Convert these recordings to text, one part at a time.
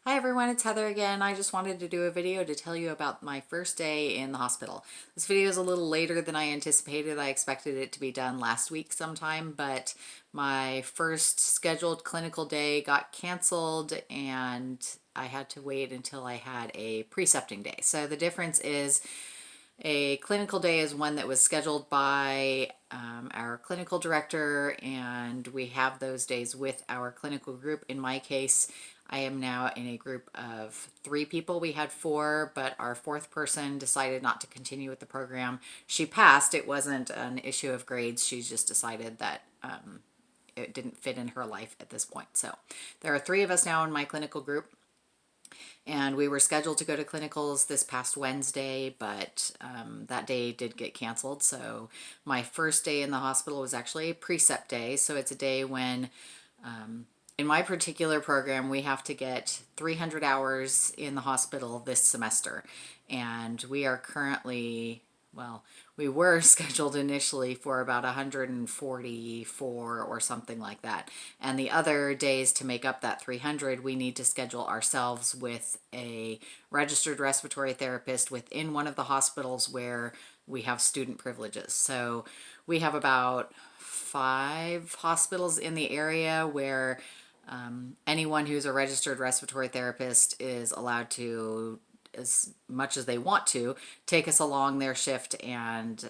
Hi everyone, it's Heather again. I just wanted to do a video to tell you about my first day in the hospital. This video is a little later than I anticipated. I expected it to be done last week sometime, but my first scheduled clinical day got canceled and I had to wait until I had a precepting day. So the difference is a clinical day is one that was scheduled by our clinical director, and we have those days with our clinical group. In my case, I am now in a group of 3 people. We had 4, but our 4th person decided not to continue with the program. She passed. It wasn't an issue of grades. She just decided that it didn't fit in her life at this point. So there are 3 of us now in my clinical group. And we were scheduled to go to clinicals this past Wednesday, but that day did get canceled. So my first day in the hospital was actually a precept day. So it's a day when, in my particular program, we have to get 300 hours in the hospital this semester. And we are currently, well, we were scheduled initially for about 144 or something like that. And the other days to make up that 300, we need to schedule ourselves with a registered respiratory therapist within one of the hospitals where we have student privileges. So we have about 5 hospitals in the area where anyone who's a registered respiratory therapist is allowed to, as much as they want to, take us along their shift and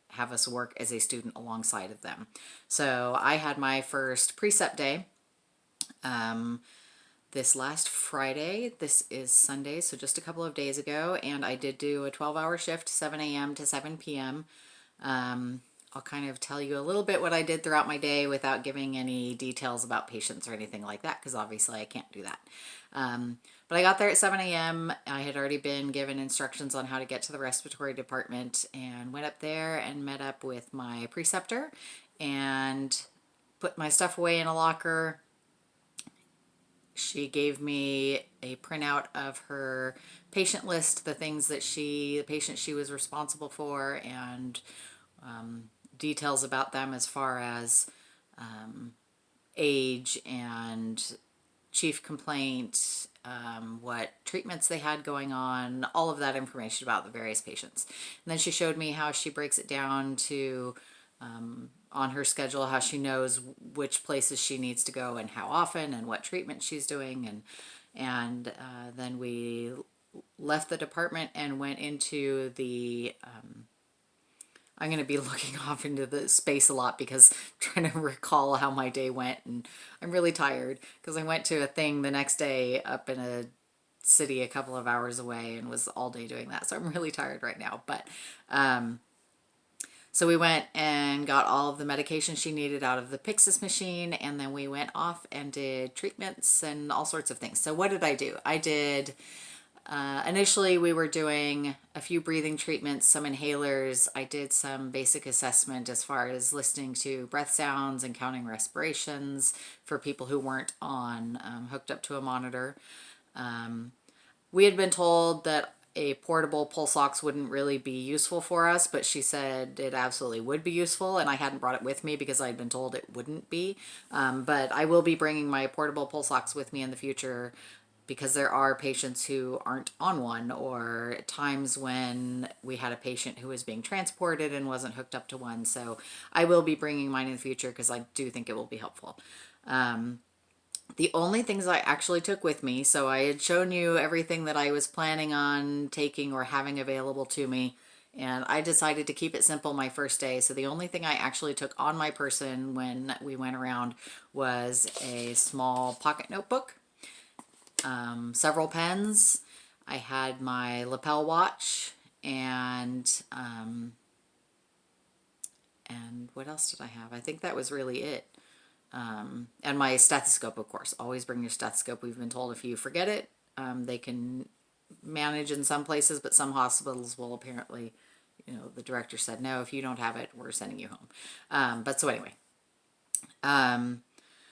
have us work as a student alongside of them. So I had my first precept day this last Friday. This is Sunday, so just a couple of days ago, and I did do a 12-hour shift, 7 a.m. to 7 p.m. I'll kind of tell you a little bit what I did throughout my day without giving any details about patients or anything like that, because obviously I can't do that. But I got there at 7 a.m. I had already been given instructions on how to get to the respiratory department and went up there and met up with my preceptor and put my stuff away in a locker. She gave me a printout of her patient list, the things that the patient she was responsible for, and details about them as far as age and chief complaint, what treatments they had going on, all of that information about the various patients. And then she showed me how she breaks it down to on her schedule, how she knows which places she needs to go and how often and what treatment she's doing. And then we left the department and went into the I'm going to be looking off into the space a lot because I'm trying to recall how my day went, and I'm really tired because I went to a thing the next day up in a city a couple of hours away and was all day doing that. So I'm really tired right now. But so we went and got all of the medication she needed out of the Pyxis machine, and then we went off and did treatments and all sorts of things. So what did I do? I did initially, we were doing a few breathing treatments, some inhalers. I did some basic assessment as far as listening to breath sounds and counting respirations for people who weren't on hooked up to a monitor. We had been told that a portable pulse ox wouldn't really be useful for us, but she said it absolutely would be useful, and I hadn't brought it with me because I'd been told it wouldn't be. But I will be bringing my portable pulse ox with me in the future because there are patients who aren't on one, or times when we had a patient who was being transported and wasn't hooked up to one. So I will be bringing mine in the future because I do think it will be helpful. The only things I actually took with me, so I had shown you everything that I was planning on taking or having available to me, and I decided to keep it simple my first day. So the only thing I actually took on my person when we went around was a small pocket notebook, several pens. I had my lapel watch, and what else did I have? I think that was really it. And my stethoscope, of course. Always bring your stethoscope. We've been told if you forget it, they can manage in some places, but some hospitals will apparently, the director said, no, if you don't have it, we're sending you home. But so anyway,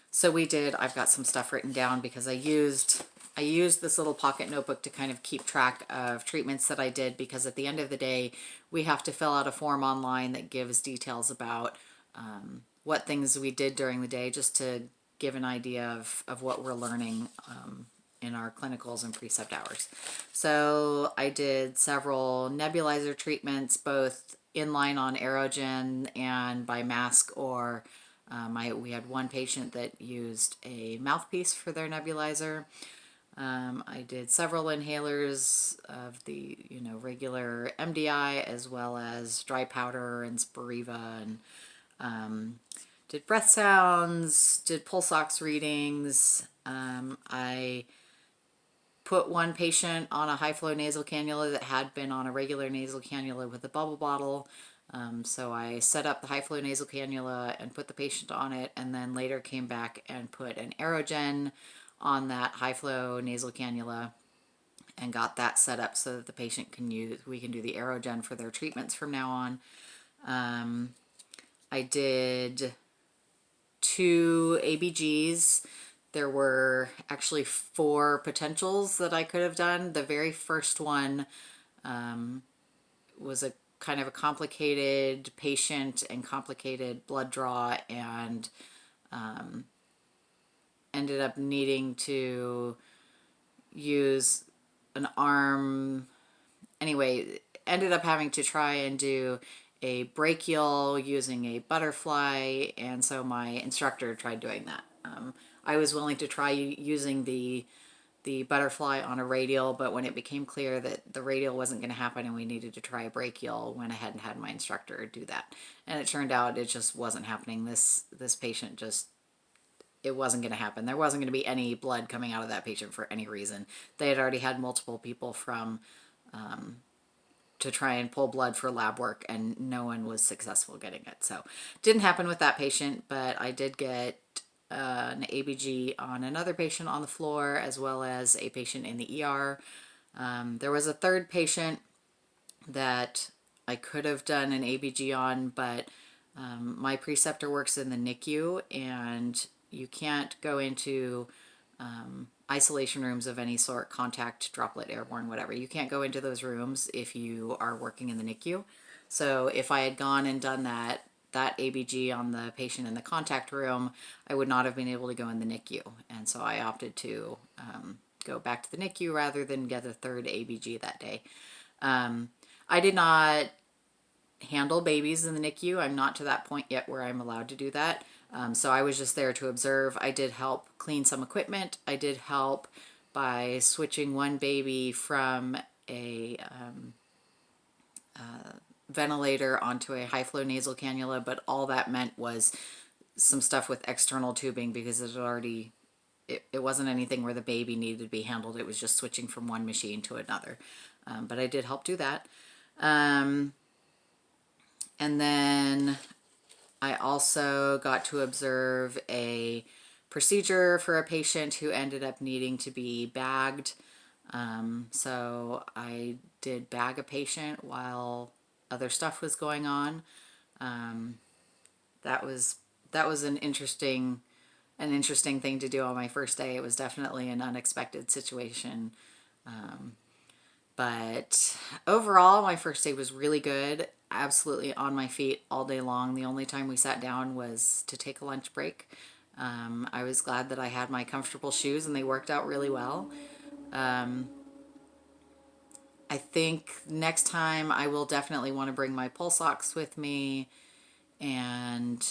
so we did, I've got some stuff written down because I used this little pocket notebook to kind of keep track of treatments that I did, because at the end of the day, we have to fill out a form online that gives details about what things we did during the day, just to give an idea of what we're learning in our clinicals and precept hours. So I did several nebulizer treatments, both inline on Aerogen and by mask, or we had one patient that used a mouthpiece for their nebulizer. I did several inhalers of the, regular MDI, as well as dry powder and Spiriva, and did breath sounds, did pulse ox readings. I put one patient on a high flow nasal cannula that had been on a regular nasal cannula with a bubble bottle. So I set up the high flow nasal cannula and put the patient on it, and then later came back and put an Aerogen on that high flow nasal cannula and got that set up so that the patient we can do the Aerogen for their treatments from now on. I did 2 ABGs. There were actually 4 potentials that I could have done. The very first one was a kind of a complicated patient and complicated blood draw, and ended up needing to use an arm. Anyway, ended up having to try and do a brachial using a butterfly, and so my instructor tried doing that. I was willing to try using the butterfly on a radial, but when it became clear that the radial wasn't going to happen and we needed to try a brachial, went ahead and had my instructor do that. And it turned out it just wasn't happening. This patient just, it wasn't going to happen. There wasn't going to be any blood coming out of that patient for any reason. They had already had multiple people from to try and pull blood for lab work, and no one was successful getting it. So didn't happen with that patient, but I did get an ABG on another patient on the floor, as well as a patient in the ER. There was a third patient that I could have done an ABG on, but my preceptor works in the NICU, and you can't go into isolation rooms of any sort, contact, droplet, airborne, whatever. You can't go into those rooms if you are working in the NICU. So if I had gone and done that ABG on the patient in the contact room, I would not have been able to go in the NICU. And so I opted to go back to the NICU rather than get a third ABG that day. I did not handle babies in the NICU. I'm not to that point yet where I'm allowed to do that. So I was just there to observe. I did help clean some equipment. I did help by switching one baby from a ventilator onto a high flow nasal cannula, but all that meant was some stuff with external tubing, because it wasn't anything where the baby needed to be handled. It was just switching from one machine to another. But I did help do that. And then I also got to observe a procedure for a patient who ended up needing to be bagged. So I did bag a patient while other stuff was going on. That was an interesting thing to do on my first day. It was definitely an unexpected situation. But overall, my first day was really good. Absolutely on my feet all day long. The only time we sat down was to take a lunch break. I was glad that I had my comfortable shoes, and they worked out really well. I think next time I will definitely want to bring my pulse ox with me. And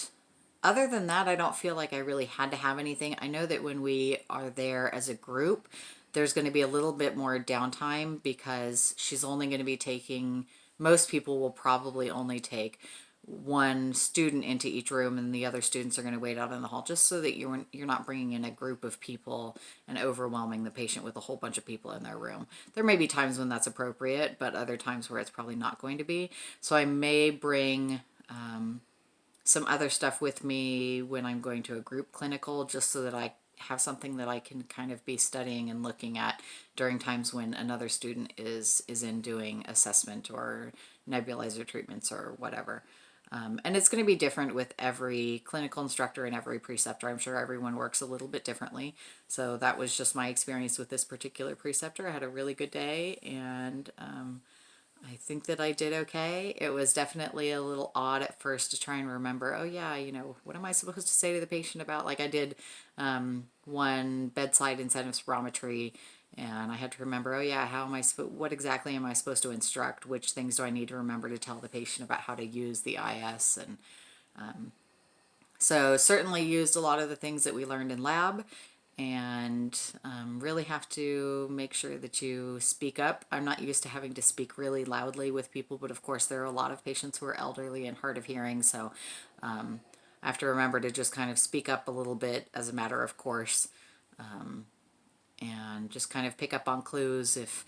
other than that, I don't feel like I really had to have anything. I know that when we are there as a group, there's going to be a little bit more downtime, because she's only going to be taking, most people will probably only take one student into each room, and the other students are going to wait out in the hall, just so that you're not bringing in a group of people and overwhelming the patient with a whole bunch of people in their room. There may be times when that's appropriate, but other times where it's probably not going to be. So I may bring some other stuff with me when I'm going to a group clinical, just so that I have something that I can kind of be studying and looking at during times when another student is in doing assessment or nebulizer treatments or whatever. And it's going to be different with every clinical instructor and every preceptor. I'm sure everyone works a little bit differently. So that was just my experience with this particular preceptor. I had a really good day, and I think that I did okay. It was definitely a little odd at first to try and remember, oh yeah, what am I supposed to say to the patient about? Like I did one bedside incentive spirometry and I had to remember, oh yeah, how am I supposed, what exactly am I supposed to instruct? Which things do I need to remember to tell the patient about how to use the IS? And so certainly used a lot of the things that we learned in lab and really have to make sure that you speak up. I'm not used to having to speak really loudly with people, but of course there are a lot of patients who are elderly and hard of hearing, so I have to remember to just kind of speak up a little bit as a matter of course, and just kind of pick up on clues if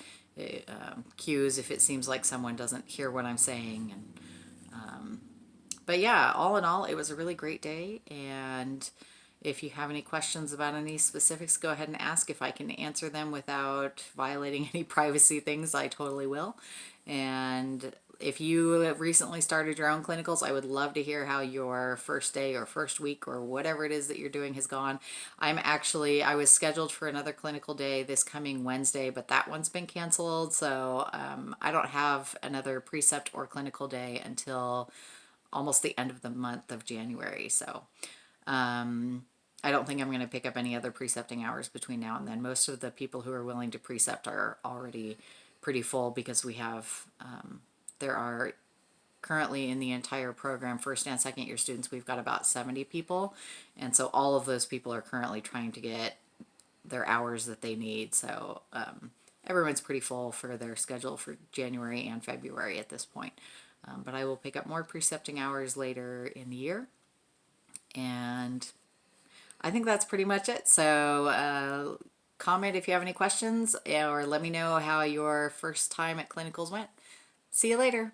cues if it seems like someone doesn't hear what I'm saying. And but yeah, all in all, it was a really great day. And if you have any questions about any specifics, go ahead and ask. If I can answer them without violating any privacy things, I totally will. And if you have recently started your own clinicals, I would love to hear how your first day or first week or whatever it is that you're doing has gone. I was scheduled for another clinical day this coming Wednesday, but that one's been canceled. So I don't have another precept or clinical day until almost the end of the month of January. So I don't think I'm going to pick up any other precepting hours between now and then. Most of the people who are willing to precept are already pretty full because there are currently in the entire program, first and second year students, we've got about 70 people. And so all of those people are currently trying to get their hours that they need. So everyone's pretty full for their schedule for January and February at this point. But I will pick up more precepting hours later in the year. And I think that's pretty much it. So comment if you have any questions or let me know how your first time at clinicals went. See you later.